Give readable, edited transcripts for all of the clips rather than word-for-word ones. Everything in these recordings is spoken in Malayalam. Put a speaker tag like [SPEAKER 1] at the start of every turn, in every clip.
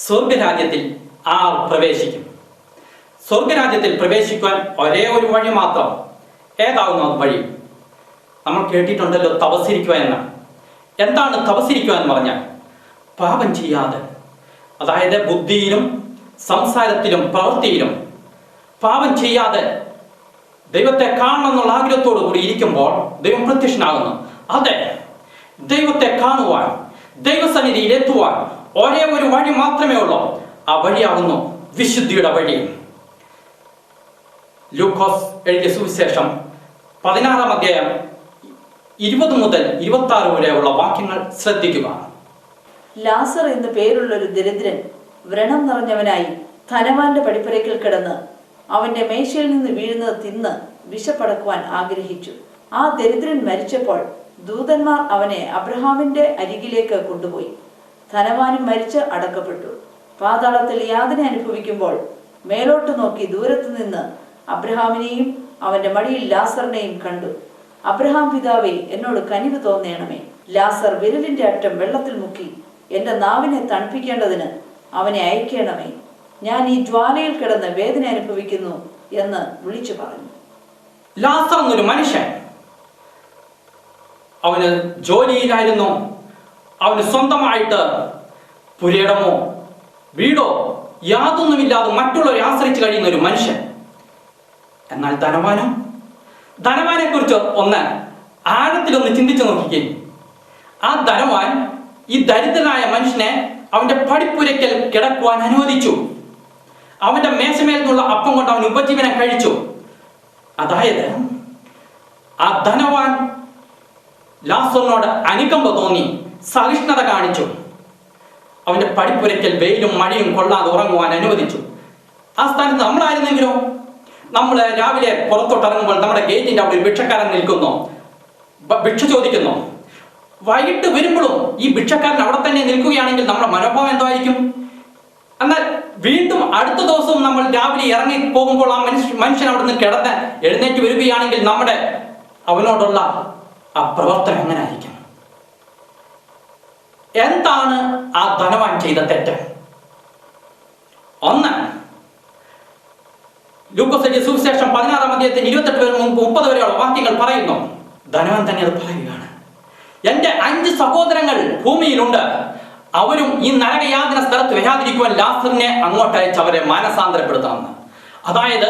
[SPEAKER 1] സ്വർഗരാജ്യത്തിൽ ആർ പ്രവേശിക്കും? സ്വർഗരാജ്യത്തിൽ പ്രവേശിക്കുവാൻ ഒരേ ഒരു വഴി മാത്രം. ഏതാവുന്നു അത് വഴി? നമ്മൾ കേട്ടിട്ടുണ്ടല്ലോ തപസ്സിരിക്കുക എന്ന്. എന്താണ് തപസ്സിരിക്കുക എന്ന് പറഞ്ഞാൽ? പാപം ചെയ്യാതെ, അതായത് ബുദ്ധിയിലും സംസാരത്തിലും പ്രവൃത്തിയിലും പാപം ചെയ്യാതെ ദൈവത്തെ കാണണം എന്നുള്ള ആഗ്രഹത്തോടു കൂടി ഇരിക്കുമ്പോൾ ദൈവം പ്രത്യക്ഷനാകുന്നു. അതെ, ദൈവത്തെ കാണുവാൻ, ദൈവസന്നിധിയിൽ എത്തുവാൻ ഒരേ ഒരു വഴി മാത്രമേ ഉള്ളൂ. ആ വഴിയാകുന്നു വിശുദ്ധിയുടെ വഴി. ലൂക്കോസ് എഴുതിയ സുവിശേഷം 16-ാം അധ്യായം 20 മുതൽ 26 വരെയുള്ള വാക്യങ്ങൾ ശ്രദ്ധിക്കുക.
[SPEAKER 2] ലാസർ എന്ന് പേരുള്ളൊരു ദരിദ്രൻ വ്രണം നിറഞ്ഞവനായി ധനവാന്റെ പടിപ്പുരയ്ക്കൽ കിടന്ന് അവന്റെ മേശയിൽ നിന്ന് വീഴുന്നത് തിന്ന് വിശപ്പടക്കുവാൻ ആഗ്രഹിച്ചു. ആ ദരിദ്രൻ മരിച്ചപ്പോൾ ദൂതന്മാർ അവനെ അബ്രഹാമിന്റെ അരികിലേക്ക് കൊണ്ടുപോയി. ധനവാനും മരിച്ച് അടക്കപ്പെട്ടു. പാതാളത്തിൽ യാതന അനുഭവിക്കുമ്പോൾ മേലോട്ട് നോക്കി ദൂരത്തു നിന്ന് അബ്രഹാമിനെയും അവന്റെ മടിയിൽ ലാസറിനെയും കണ്ടു. അബ്രഹാം പിതാവേ, എന്നോട് കനിവ് തോന്നേണമേ. ലാസർ വിരലിന്റെ അറ്റം വെള്ളത്തിൽ മുക്കി എന്റെ നാവിനെ തണുപ്പിക്കേണ്ടതിന് അവനെ അയക്കണമേ. ഞാൻ ഈ ജ്വാലയിൽ കിടന്ന് വേദന അനുഭവിക്കുന്നു എന്ന് വിളിച്ചു പറഞ്ഞു.
[SPEAKER 1] ലാസർ എന്നൊരു മനുഷ്യൻ, അവന് ജോലിയിലായിരുന്നു. അവന് സ്വന്തമായിട്ട് പുരയിടമോ വീടോ യാതൊന്നുമില്ലാതെ മറ്റുള്ളവരെ ആശ്രയിച്ച് കഴിയുന്ന ഒരു മനുഷ്യൻ. എന്നാൽ ധനവാനെ കുറിച്ച് ഒന്ന് ആഴത്തിലൊന്ന് ചിന്തിച്ചു നോക്കിക്കേ. ആ ധനവാൻ ഈ ദരിദ്രനായ മനുഷ്യനെ അവന്റെ പടിപ്പുരയ്ക്കൽ കിടക്കുവാൻ അനുവദിച്ചു. അവന്റെ മേശമേൽ നിന്നുള്ള അപ്പം കൊണ്ട് അവൻ ഉപജീവനം കഴിച്ചു. അതായത് ആ ധനവാൻ ലാസറിനോട് അനുകമ്പ തോന്നി, സഹിഷ്ണുത കാണിച്ചു. അവന്റെ പടിപ്പുരയ്ക്കൽ വെയിലും മഴയും കൊള്ളാതെ ഉറങ്ങുവാൻ അനുവദിച്ചു. ആ സ്ഥാനത്ത് നമ്മളായിരുന്നെങ്കിലോ? നമ്മൾ രാവിലെ പുറത്തോട്ടിറങ്ങുമ്പോൾ നമ്മുടെ ഗേറ്റിന്റെ അവിടെ ഒരു ഭിക്ഷക്കാരൻ നിൽക്കുന്നു, ഭിക്ഷ ചോദിക്കുന്നു. വൈകിട്ട് വരുമ്പോഴും ഈ ഭിക്ഷക്കാരൻ അവിടെ തന്നെ നിൽക്കുകയാണെങ്കിൽ നമ്മുടെ മനോഭാവം എന്തായിരിക്കും? എന്നാൽ വീണ്ടും അടുത്ത ദിവസവും നമ്മൾ രാവിലെ ഇറങ്ങി പോകുമ്പോൾ ആ മനുഷ്യൻ അവിടെ നിന്ന് കിടന്ന് എഴുന്നേറ്റ് വരികയാണെങ്കിൽ നമ്മുടെ അവനോടുള്ള ആ പ്രവർത്തനം എങ്ങനെ ആയിരിക്കും? എന്താണ് ആ ധനവാൻ ചെയ്ത തെറ്റ്? ഒന്ന്, ലൂക്കോസ് എഴുതിയ സുവിശേഷം 16-ാം അധ്യായത്തിൽ 28 മുതൽ 30 വരെയുള്ള വാക്യങ്ങൾ പറയുന്നു. ധനവാൻ തന്നെ അത് പറയുകയാണ്. എന്റെ 5 സഹോദരങ്ങൾ ഭൂമിയിലുണ്ട്, അവരും ഈ നരകയാതന സ്ഥലത്ത് വരാതിരിക്കുവാൻ ലാസറിനെ അങ്ങോട്ട് അയച്ച് അവരെ മാനസാന്തരപ്പെടുത്താമെന്ന്. അതായത്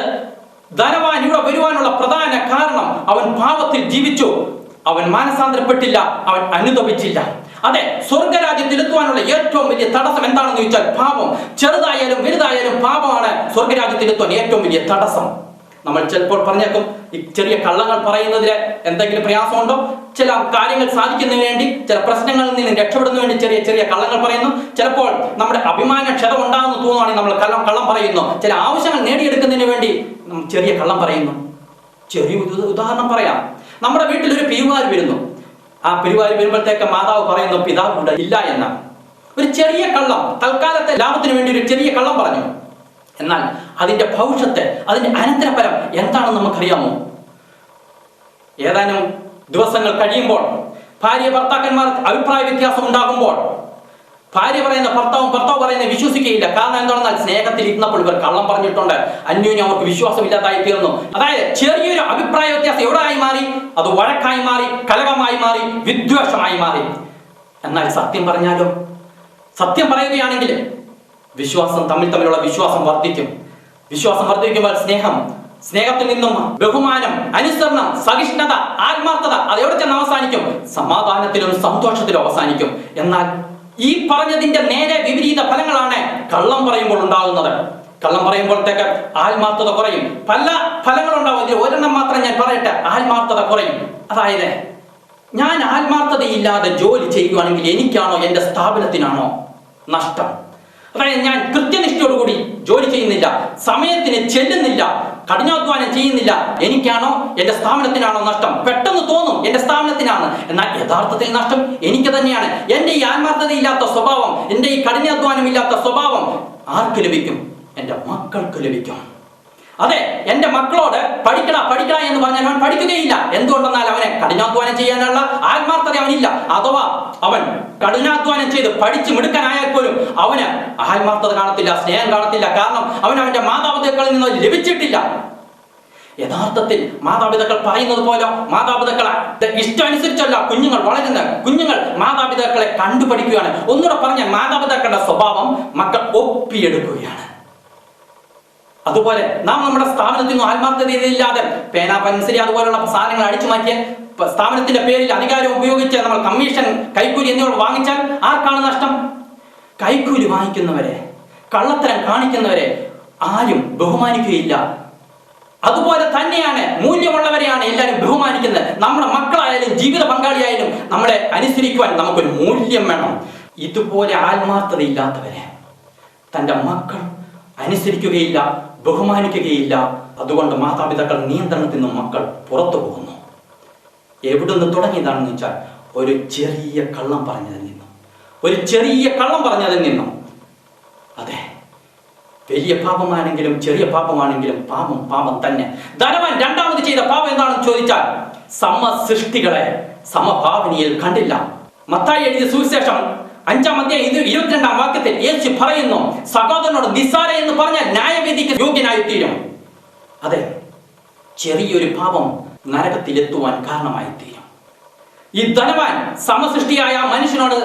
[SPEAKER 1] ധനവാൻ ഇവിടെ വരുവാനുള്ള പ്രധാന കാരണം അവൻ പാപത്തിൽ ജീവിച്ചു. അവൻ മാനസാന്തരപ്പെട്ടില്ല, അവൻ അനുതപിച്ചില്ല. അതെ, സ്വർഗരാജ്യത്തിലെത്തുവാനുള്ള ഏറ്റവും വലിയ തടസ്സം എന്താണെന്ന് ചോദിച്ചാൽ പാപം. ചെറുതായാലും വലുതായാലും പാപമാണ് സ്വർഗരാജ്യത്തിലെത്തുവാൻ ഏറ്റവും വലിയ തടസ്സം. നമ്മൾ ചിലപ്പോൾ പറഞ്ഞേക്കും, ഈ ചെറിയ കള്ളങ്ങൾ പറയുന്നതിൽ എന്തെങ്കിലും പ്രയാസമുണ്ടോ? ചില കാര്യങ്ങൾ സാധിക്കുന്നതിന് വേണ്ടി, ചില പ്രശ്നങ്ങളിൽ നിന്ന് രക്ഷപ്പെടുന്നതിന് വേണ്ടി ചെറിയ ചെറിയ കള്ളങ്ങൾ പറയുന്നു. ചിലപ്പോൾ നമ്മുടെ അഭിമാന ക്ഷതം ഉണ്ടാകുന്ന തോന്നുവാണെങ്കിൽ നമ്മൾ കള്ളം പറയുന്നു. ചില ആവശ്യങ്ങൾ നേടിയെടുക്കുന്നതിന് വേണ്ടി ചെറിയ കള്ളം പറയുന്നു. ചെറിയ ഉദാഹരണം പറയാം. നമ്മുടെ വീട്ടിൽ ഒരു പിരിവാർ വരുന്നു. ആ പിരിവാർ വരുമ്പോഴത്തേക്ക് മാതാവ് പറയുന്നു പിതാവ് കൂടെ ഇല്ല എന്ന ഒരു ചെറിയ കള്ളം, തൽക്കാലത്തെ ലാഭത്തിന് വേണ്ടി ഒരു ചെറിയ കള്ളം പറഞ്ഞു. എന്നാൽ അതിന്റെ ഭവിഷ്യത്ത്, അതിന്റെ അനന്തരഫലം എന്താണെന്ന് നമുക്കറിയാമോ? ഏതാനും ദിവസങ്ങൾ കഴിയുമ്പോൾ ഭാര്യ ഭർത്താക്കന്മാർ അഭിപ്രായ വ്യത്യാസം ഉണ്ടാകുമ്പോൾ ഭാര്യ പറയുന്ന ഭർത്താവ് പറയുന്ന വിശ്വസിക്കുകയില്ല. കാരണം എന്താണെന്നാൽ സ്നേഹത്തിൽ ഇരുന്നപ്പോൾ ഇവർ കള്ളം പറഞ്ഞിട്ടുണ്ട്, അന്യോന്യം അവർക്ക് വിശ്വാസമില്ലാതായി തീർന്നു. അതായത് ചെറിയൊരു അഭിപ്രായ വ്യത്യാസം എവിടെ ആയി മാറി? അത് വഴക്കായി മാറി, കലഹമായി മാറി, വിദ്വേഷമായി മാറി. എന്നാൽ സത്യം പറഞ്ഞാലോ? സത്യം പറയുകയാണെങ്കിൽ വിശ്വാസം, തമ്മിലുള്ള വിശ്വാസം വർദ്ധിക്കും. വിശ്വാസം വർദ്ധിക്കുമ്പോൾ സ്നേഹത്തിൽ നിന്നും ബഹുമാനം, അനുസരണം, സഹിഷ്ണുത, ആത്മാർത്ഥത അതെവിടെ ചെന്ന് അവസാനിക്കും? സമാധാനത്തിലും സന്തോഷത്തിലും അവസാനിക്കും. എന്നാൽ ഈ പറഞ്ഞതിന്റെ നേരെ വിപരീത ഫലങ്ങളാണ് കള്ളം പറയുമ്പോൾ ഉണ്ടാകുന്നത്. കള്ളം പറയുമ്പോഴത്തേക്ക് ആത്മാർത്ഥത കുറയും. പല ഫലങ്ങളുണ്ടാവും. ഇതിൽ ഒരെണ്ണം മാത്രം ഞാൻ പറയട്ടെ. ആത്മാർത്ഥത കുറയും. അതായത് ഞാൻ ആത്മാർത്ഥതയില്ലാതെ ജോലി ചെയ്യുകയാണെങ്കിൽ എനിക്കാണോ എന്റെ സ്ഥാപനത്തിനാണോ നഷ്ടം? അതായത് ഞാൻ കൃത്യനിഷ്ഠയോടുകൂടി ജോലി ചെയ്യുന്നില്ല, സമയത്തിന് ചെല്ലുന്നില്ല, കഠിനാധ്വാനം ചെയ്യുന്നില്ല, എനിക്കാണോ എന്റെ സ്ഥാപനത്തിനാണോ നഷ്ടം? പെട്ടെന്ന് തോന്നും എന്റെ സ്ഥാപനത്തിനാണ്, എന്നാൽ യഥാർത്ഥത്തിൽ നഷ്ടം എനിക്ക് തന്നെയാണ്. എന്റെ ഈ ആത്മാർത്ഥതയില്ലാത്ത സ്വഭാവം, എന്റെ ഈ കഠിനാധ്വാനം ഇല്ലാത്ത സ്വഭാവം ആർക്ക് ലഭിക്കും? എന്റെ മക്കൾക്ക് ലഭിക്കും. അതെ, എന്റെ മക്കളോട് പഠിക്കണ എന്ന് പറഞ്ഞാൽ അവൻ പഠിക്കുകയില്ല. എന്തുകൊണ്ടെന്നാൽ അവനെ കഠിനാധ്വാനം ചെയ്യാനുള്ള ആത്മാർത്ഥത അവനില്ല. അഥവാ അവൻ കഠിനാധ്വാനം ചെയ്ത് പഠിച്ച് മിടുക്കനായാൽ പോലും അവന് ആത്മാർത്ഥത കാണത്തില്ല, സ്നേഹം കാണത്തില്ല. കാരണം അവന്റെ മാതാപിതാക്കളിൽ നിന്ന് ലഭിച്ചിട്ടില്ല. യഥാർത്ഥത്തിൽ മാതാപിതാക്കൾ പറയുന്നത് പോലെ മാതാപിതാക്കളെ ഇഷ്ടമനുസരിച്ചല്ല കുഞ്ഞുങ്ങൾ വളരുന്നത്. കുഞ്ഞുങ്ങൾ മാതാപിതാക്കളെ കണ്ടുപഠിക്കുകയാണ്. ഒന്നുകൂടെ പറഞ്ഞാൽ മാതാപിതാക്കളുടെ സ്വഭാവം മക്കൾ ഒപ്പിയെടുക്കുകയാണ്. അതുപോലെ നാം നമ്മുടെ സ്ഥാപനത്തിൽ നിന്നും ആത്മാർത്ഥതയില്ലാതെ പേന, പെൻസിൽ അതുപോലുള്ള സാധനങ്ങൾ അടിച്ചു മാറ്റിയ സ്ഥാപനത്തിന്റെ പേരിൽ അധികാരം ഉപയോഗിച്ച് നമ്മൾ കമ്മീഷൻ, കൈക്കൂലി എന്നിവ വാങ്ങിച്ചാൽ ആർക്കാണ് നഷ്ടം? കൈക്കൂലി വാങ്ങിക്കുന്നവരെ, കള്ളത്തരം കാണിക്കുന്നവരെ ആരും ബഹുമാനിക്കുകയില്ല. അതുപോലെ തന്നെയാണ് മൂല്യമുള്ളവരെയാണ് എല്ലാവരും ബഹുമാനിക്കുന്നത്. നമ്മുടെ മക്കളായാലും ജീവിത പങ്കാളിയായാലും നമ്മളെ അനുസരിക്കുവാൻ നമുക്കൊരു മൂല്യം വേണം. ഇതുപോലെ ആത്മാർത്ഥതയില്ലാത്തവരെ തൻ്റെ മക്കൾ അനുസരിക്കുകയില്ല, ബഹുമാനിക്കുകയില്ല. അതുകൊണ്ട് മാതാപിതാക്കൾ നിയന്ത്രണത്തിൽ നിന്നും മക്കൾ പുറത്തു പോകുന്നു. എവിടുന്ന് തുടങ്ങിയതാണെന്ന് വെച്ചാൽ ഒരു ചെറിയ കള്ളം പറഞ്ഞതിൽ നിന്നും. അതെ, വലിയ പാപമാണെങ്കിലും ചെറിയ പാപമാണെങ്കിലും പാപം തന്നെ. ധനവാൻ രണ്ടാമത് ചെയ്ത പാപം എന്താണെന്ന് ചോദിച്ചാൽ സമസൃഷ്ടികളെ സമഭാവനയിൽ കണ്ടില്ല. മത്തായി എഴുതിയ സുവിശേഷം 5-ാം അധ്യായം 22-ാം വാക്യത്തിൽ യേശു പറയുന്നു, സഹോദരനോട് നിസ്സാര എന്ന് പറഞ്ഞാൽ ന്യായവിധിക്ക് യോഗ്യനായി തീരും. അതെ, ചെറിയൊരു പാപം നരകത്തിലെത്തുവാൻ കാരണമായി തീരും. ഈ ധനവാൻ സമസൃഷ്ടിയായ മനുഷ്യനോട്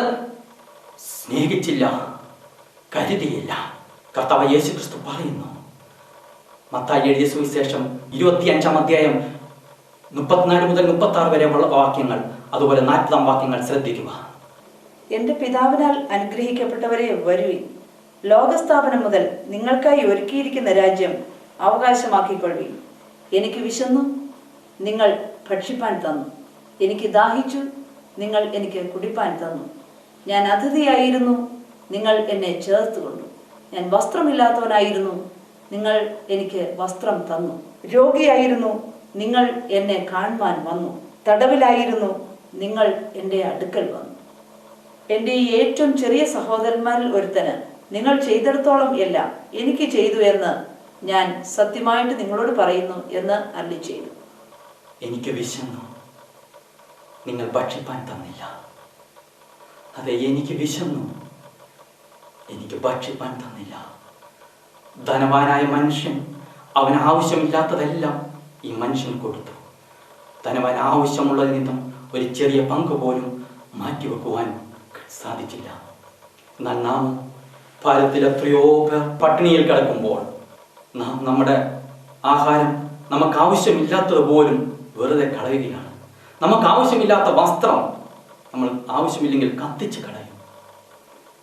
[SPEAKER 1] സ്നേഹിച്ചില്ല, കരുതിയില്ല. കർത്താവ് യേശു ക്രിസ്തു പറയുന്നു, മത്തായി എഴുതിയ സുവിശേഷം 25-ാം അധ്യായം 34 മുതൽ 36 വരെ ഉള്ള വാക്യങ്ങൾ, അതുപോലെ 40-ാം വാക്യങ്ങൾ ശ്രദ്ധിക്കുക.
[SPEAKER 2] എന്റെ പിതാവിനാൽ അനുഗ്രഹിക്കപ്പെട്ടവരെ വരുവിൻ, ലോകസ്ഥാപനം മുതൽ നിങ്ങൾക്കായി ഒരുക്കിയിരിക്കുന്ന രാജ്യം അവകാശമാക്കിക്കൊള്ളുവിൻ. എനിക്ക് വിശന്നു, നിങ്ങൾ ഭക്ഷിപ്പാൻ തന്നു. എനിക്ക് ദാഹിച്ചു, നിങ്ങൾ എനിക്ക് കുടിപ്പാൻ തന്നു. ഞാൻ അതിഥിയായിരുന്നു, നിങ്ങൾ എന്നെ ചേർത്തുകൊണ്ടു. ഞാൻ വസ്ത്രമില്ലാത്തവനായിരുന്നു, നിങ്ങൾ എനിക്ക് വസ്ത്രം തന്നു. രോഗിയായിരുന്നു, നിങ്ങൾ എന്നെ കാണുവാൻ വന്നു. തടവിലായിരുന്നു, നിങ്ങൾ എൻ്റെ അടുക്കൽ വന്നു. എൻ്റെ ഈ ഏറ്റവും ചെറിയ സഹോദരന്മാരിൽ ഒരുത്തന് നിങ്ങൾ ചെയ്തിടത്തോളം എല്ലാം എനിക്ക് ചെയ്തു എന്ന് ഞാൻ സത്യമായിട്ട് നിങ്ങളോട് പറയുന്നു എന്ന് അരുളി ചെയ്തു.
[SPEAKER 1] എനിക്ക് വിശന്നു, നിങ്ങൾ ഭക്ഷിപ്പാൻ തന്നില്ല. അതെ, എനിക്ക് വിശന്നു, എനിക്ക് ഭക്ഷിപ്പാൻ തന്നില്ല. ധനവാനായ മനുഷ്യൻ അവന് ആവശ്യമില്ലാത്തതെല്ലാം ഈ മനുഷ്യൻ കൊടുത്തു. ധനവാൻ ആവശ്യമുള്ളതിൽ നിന്നും ഒരു ചെറിയ പങ്ക് പോലും മാറ്റിവെക്കുവാൻ സാധിച്ചില്ല. എന്നാൽ നാം ഭാരതത്തിൽ എത്രയോ പേർ പട്ടിണിയിൽ കിടക്കുമ്പോൾ നാം നമ്മുടെ ആഹാരം നമുക്ക് ആവശ്യമില്ലാത്തത് പോലും വെറുതെ കളയുകയാണ്. നമുക്ക് ആവശ്യമില്ലാത്ത വസ്ത്രം നമ്മൾ ആവശ്യമില്ലെങ്കിൽ കത്തിച്ച് കളയും.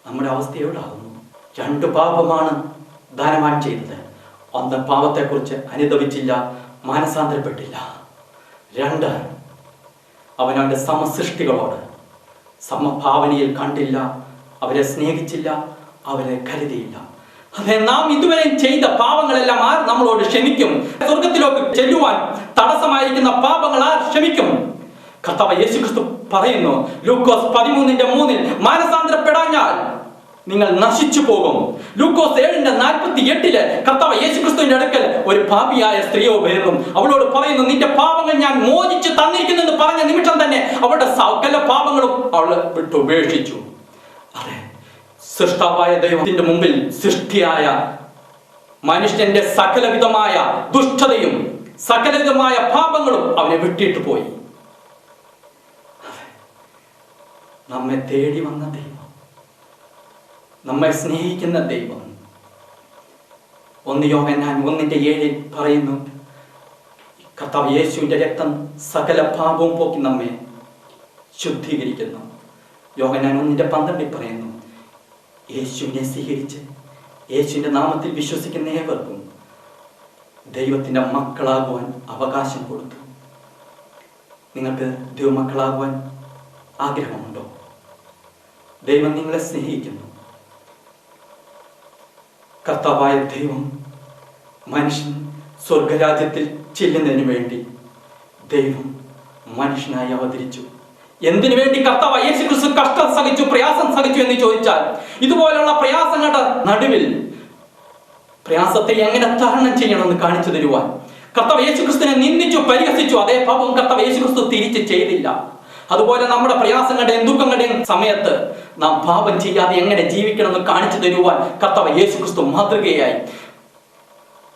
[SPEAKER 1] നമ്മുടെ അവസ്ഥ എവിടാകുന്നു? 2 പാപമാണ് ധനവാൻ ചെയ്തത്. ഒന്ന്, പാപത്തെക്കുറിച്ച് അനുതപിച്ചില്ല, മാനസാന്തരപ്പെട്ടില്ല. 2, അവനവൻ്റെ സമസൃഷ്ടികളോട് സമഭാവനയിൽ കണ്ടില്ല, അവരെ സ്നേഹിച്ചില്ല, അവരെ കരുതിയില്ല. അതെ, നാം ഇതുവരെ ചെയ്ത പാപങ്ങളെല്ലാം ആർ നമ്മളോട് ക്ഷമിക്കും? സ്വർഗത്തിലേക്ക് ചെല്ലുവാൻ തടസ്സമായിരിക്കുന്ന പാപങ്ങൾ ആർ ക്ഷമിക്കും? കർത്താവ് യേശു ക്രിസ്തു പറയുന്നു, ലൂക്കോസ് 13:3, മാനസാന്തരപ്പെടാഞ്ഞാൽ നിങ്ങൾ നശിച്ചു പോകും. ലൂക്കോസ് 7:48 കർത്താവ് യേശു ക്രിസ്തുവിന്റെ അടുക്കൽ ഒരു പാപിയായ സ്ത്രീയോ വരുന്നു. അവളോട് പറയുന്നു, നിന്റെ പാപങ്ങൾ ഞാൻ മോചിച്ച് തന്നിരിക്കുന്നു എന്ന് പറഞ്ഞ നിമിഷം തന്നെ അവളുടെ സകല പാപങ്ങളും അവൾ വിട്ടുപേക്ഷിച്ചു. അതെ, സൃഷ്ടാവായ ദൈവത്തിന്റെ മുമ്പിൽ സൃഷ്ടിയായ മനുഷ്യന്റെ സകലവിധമായ ദുഷ്ടതയും സകലവിധമായ പാപങ്ങളും അവനെ വിട്ടിട്ട് പോയി. നമ്മെ തേടി വന്ന ദൈവം, നമ്മെ സ്നേഹിക്കുന്ന ദൈവം, 1 യോഹന്നാൻ 1:7 പറയുന്നു, കർത്താവ് യേശുവിന്റെ രക്തം സകല പാപവും പോക്കി നമ്മെ ശുദ്ധീകരിക്കുന്നു. യോഹന്നാൻ 1:12 പറയുന്നു, യേശുവിനെ സ്വീകരിച്ച് യേശുവിന്റെ നാമത്തിൽ വിശ്വസിക്കുന്ന ഏവർക്കും ദൈവത്തിന്റെ മക്കളാകുവാൻ അവകാശം കൊടുത്തു. നിങ്ങൾക്ക് ദൈവമക്കളാകുവാൻ ആഗ്രഹമുണ്ടോ? ദൈവം നിങ്ങളെ സ്നേഹിക്കുന്നു. കർത്താവായ ദൈവം മനുഷ്യൻ സ്വർഗരാജ്യത്തിൽ ചെല്ലുന്നതിന് വേണ്ടി ദൈവം മനുഷ്യനായി അവതരിച്ചു. എന്തിനു വേണ്ടി കർത്താവ് യേശു ക്രിസ്തു കഷ്ടം സഹിച്ചു, പ്രയാസം സഹിച്ചു എന്ന് ചോദിച്ചാൽ, ഇതുപോലുള്ള പ്രയാസങ്ങളുടെ നടുവിൽ പ്രയാസത്തെ എങ്ങനെ തരണം ചെയ്യണമെന്ന് കാണിച്ചു തരുവാൻ. കർത്താവ് യേശുക്രിസ്തുവിനെ നിന്ദിച്ചു പരിഹസിച്ചു, അതേ പാപം കർത്താവ് യേശുക്രിസ്തു തിരിച്ച് ചെയ്തില്ല. അതുപോലെ നമ്മുടെ പ്രയാസങ്ങളുടെയും ദുഃഖങ്ങളുടെയും സമയത്ത് നാം പാപം ചെയ്യാതെ എങ്ങനെ ജീവിക്കണമെന്ന് കാണിച്ചു തരുവാൻ കർത്താവ് യേശുക്രിസ്തു മാതൃകയായി.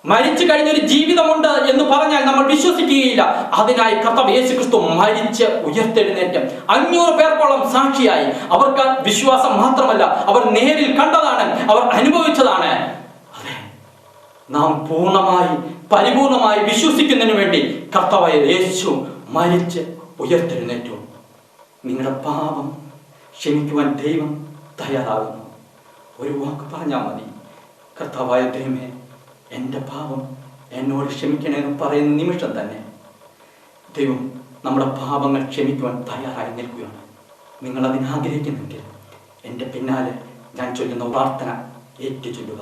[SPEAKER 1] മരിച്ചു കഴിഞ്ഞൊരു ജീവിതമുണ്ട് എന്ന് പറഞ്ഞാൽ നമ്മൾ വിശ്വസിക്കുകയില്ല. അതിനായി കർത്താവ് യേശുക്രിസ്തു മരിച്ച് ഉയർത്തെഴുന്നേറ്റ് 500 പേർക്കോളം സാക്ഷിയായി. അവർക്ക് വിശ്വാസം മാത്രമല്ല, അവർ നേരിൽ കണ്ടതാണ്, അവർ അനുഭവിച്ചതാണ്. അതെ, നാം പൂർണ്ണമായി പരിപൂർണമായി വിശ്വസിക്കുന്നതിന് വേണ്ടി കർത്താവായ യേശു മരിച്ച് ഉയർത്തെഴുന്നേറ്റു. നിങ്ങളുടെ പാപം ക്ഷമിക്കുവാൻ ദൈവം തയ്യാറാകുന്നു. ഒരു വാക്ക് പറഞ്ഞാൽ മതി, കർത്താവായ ദൈവമേ എൻ്റെ പാപം എന്നോട് ക്ഷമിക്കണമെന്ന് പറയുന്ന നിമിഷം തന്നെ ദൈവം നമ്മുടെ പാപങ്ങൾ ക്ഷമിക്കുവാൻ തയ്യാറായി നിൽക്കുകയാണ്. നിങ്ങളതിന് ആഗ്രഹിക്കുന്നെങ്കിൽ എൻ്റെ പിന്നാലെ ഞാൻ ചൊല്ലുന്ന പ്രാർത്ഥന ഏറ്റു ചൊല്ലുക.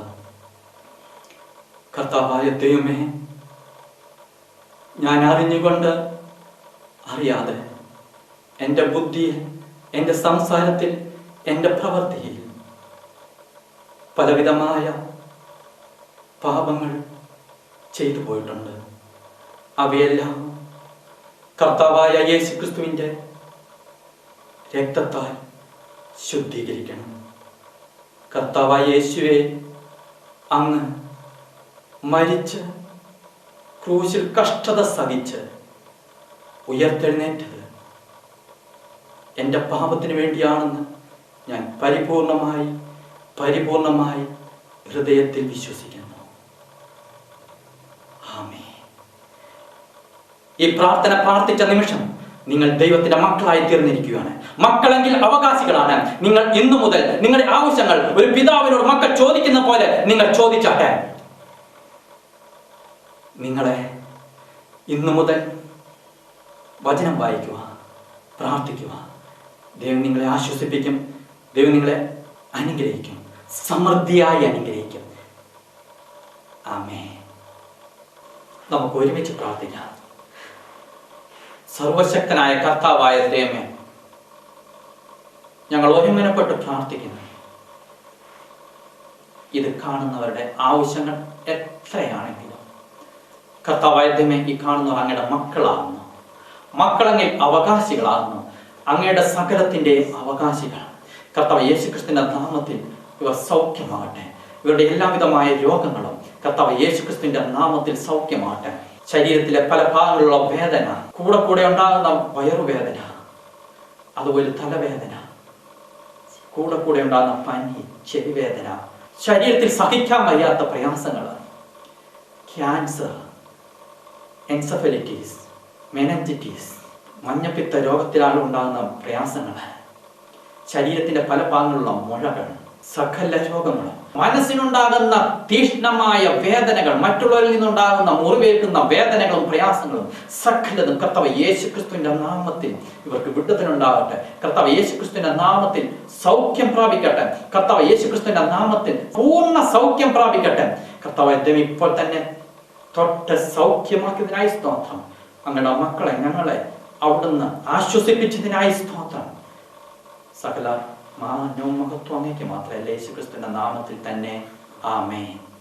[SPEAKER 1] കർത്താവായ ദൈവമേ, ഞാൻ അറിഞ്ഞുകൊണ്ട് അറിയാതെ എൻ്റെ ബുദ്ധിയിൽ, എൻ്റെ സംസാരത്തിൽ, എൻ്റെ പ്രവൃത്തിയിൽ പലവിധമായ പാപങ്ങൾ ചെയ്തു പോയിട്ടുണ്ട്. അവയെല്ലാം കർത്താവായ യേശുക്രിസ്തുവിൻ്റെ രക്തത്താൽ ശുദ്ധീകരിക്കണം. കർത്താവായ യേശുവേ, അങ്ങ് മരിച്ച് ക്രൂശിൽ കഷ്ടത സഹിച്ച് ഉയർത്തെഴുന്നേറ്റത് എൻ്റെ പാപത്തിന് വേണ്ടിയാണെന്ന് ഞാൻ പരിപൂർണമായി ഹൃദയത്തിൽ വിശ്വസിക്കുന്നു. ആമേൻ. ഈ പ്രാർത്ഥന പ്രാർത്ഥിച്ച നിമിഷം നിങ്ങൾ ദൈവത്തിന്റെ മക്കളായി തീർന്നിരിക്കുകയാണ്. മക്കളെങ്കിൽ അവകാശികളാണ്. നിങ്ങൾ ഇന്നു മുതൽ നിങ്ങളുടെ ആവശ്യങ്ങൾ ഒരു പിതാവിനോട് മക്കൾ ചോദിക്കുന്ന പോലെ നിങ്ങൾ ചോദിച്ചാട്ടെ. നിങ്ങളെ ഇന്നു മുതൽ വചനം വായിക്കുക, പ്രാർത്ഥിക്കുക. ദൈവം നിങ്ങളെ ആശ്വസിപ്പിക്കും. ദൈവം നിങ്ങളെ അനുഗ്രഹിക്കും, സമൃദ്ധിയായി അനുഗ്രഹിക്കും. ആമേൻ. നമുക്ക് ഒരുമിച്ച് പ്രാർത്ഥിക്കാം. സർവശക്തനായ കർത്താവായ ദൈവമേ, ഞങ്ങൾ ഒരുമനപ്പെട്ട് പ്രാർത്ഥിക്കുന്നു. ഇത് കാണുന്നവരുടെ ആവശ്യങ്ങൾ എത്രയാണെങ്കിലും കർത്താവായ ദൈവമേ, ഈ കാണുന്നവർ അങ്ങയുടെ മക്കളാകുന്നു. മക്കളെങ്കിൽ അവകാശികളാകുന്നു. അങ്ങയുടെ സകലത്തിന്റെ അവകാശികളാണ്. കർത്താവ് യേശുക്രിസ്തുവിന്റെ നാമത്തിൽ ഇവർ സൗഖ്യമാകട്ടെ. ഇവരുടെ എല്ലാവിധമായ രോഗങ്ങളും കർത്താവ് യേശുക്രിസ്തുവിന്റെ നാമത്തിൽ സൗഖ്യമാകട്ടെ. ശരീരത്തിലെ പല ഭാഗങ്ങളിലുള്ള വേദന, കൂടെ ഉണ്ടാകുന്ന വയറുവേദന, അതുപോലെ തലവേദന, കൂടെ ഉണ്ടാകുന്ന പനി, ചെവിവേദന, ശരീരത്തിൽ സഹിക്കാൻ വയ്യാത്ത പ്രയാസങ്ങൾ, ക്യാൻസർ, എൻസെഫലിറ്റിസ്, മെനഞ്ചിറ്റീസ്, മഞ്ഞപ്പിത്ത രോഗത്തിലാണ് ഉണ്ടാകുന്ന പ്രയാസങ്ങൾ, ശരീരത്തിന്റെ പല ഭാഗങ്ങളിലുള്ള മുഴകൾ, സകല രോഗങ്ങളും, മനസ്സിനുണ്ടാകുന്ന തീക്ഷ്ണമായ വേദനകൾ, മറ്റുള്ളവരിൽ നിന്നുണ്ടാകുന്ന മുറിവേൽക്കുന്ന വേദനകളും പ്രയാസങ്ങളും സകലതും കർത്താവ് യേശുക്രിസ്തുവിന്റെ നാമത്തിൽ ഇവർക്ക് വിടുതലുണ്ടാകട്ടെ. കർത്താവ് യേശുക്രിസ്തുവിന്റെ നാമത്തിൽ സൗഖ്യം പ്രാപിക്കട്ടെ. കർത്താവ് യേശുക്രിസ്തുവിന്റെ നാമത്തിൽ പൂർണ്ണ സൗഖ്യം പ്രാപിക്കട്ടെ. കർത്താവ് ഇപ്പോൾ തന്നെ തൊട്ട് സൗഖ്യമാക്കിയതിനായി സ്തോത്രം. അങ്ങയുടെ മക്കളെ, ഞങ്ങളെ അവിടുന്ന് ആശ്വസിപ്പിച്ചതിനായി സ്തോത്രം. സകല മാനവും മഹത്വം അങ്ങേക്ക് മാത്രമല്ല, യേശുക്രിസ്തുവിന്റെ നാമത്തിൽ തന്നെ. ആമേൻ.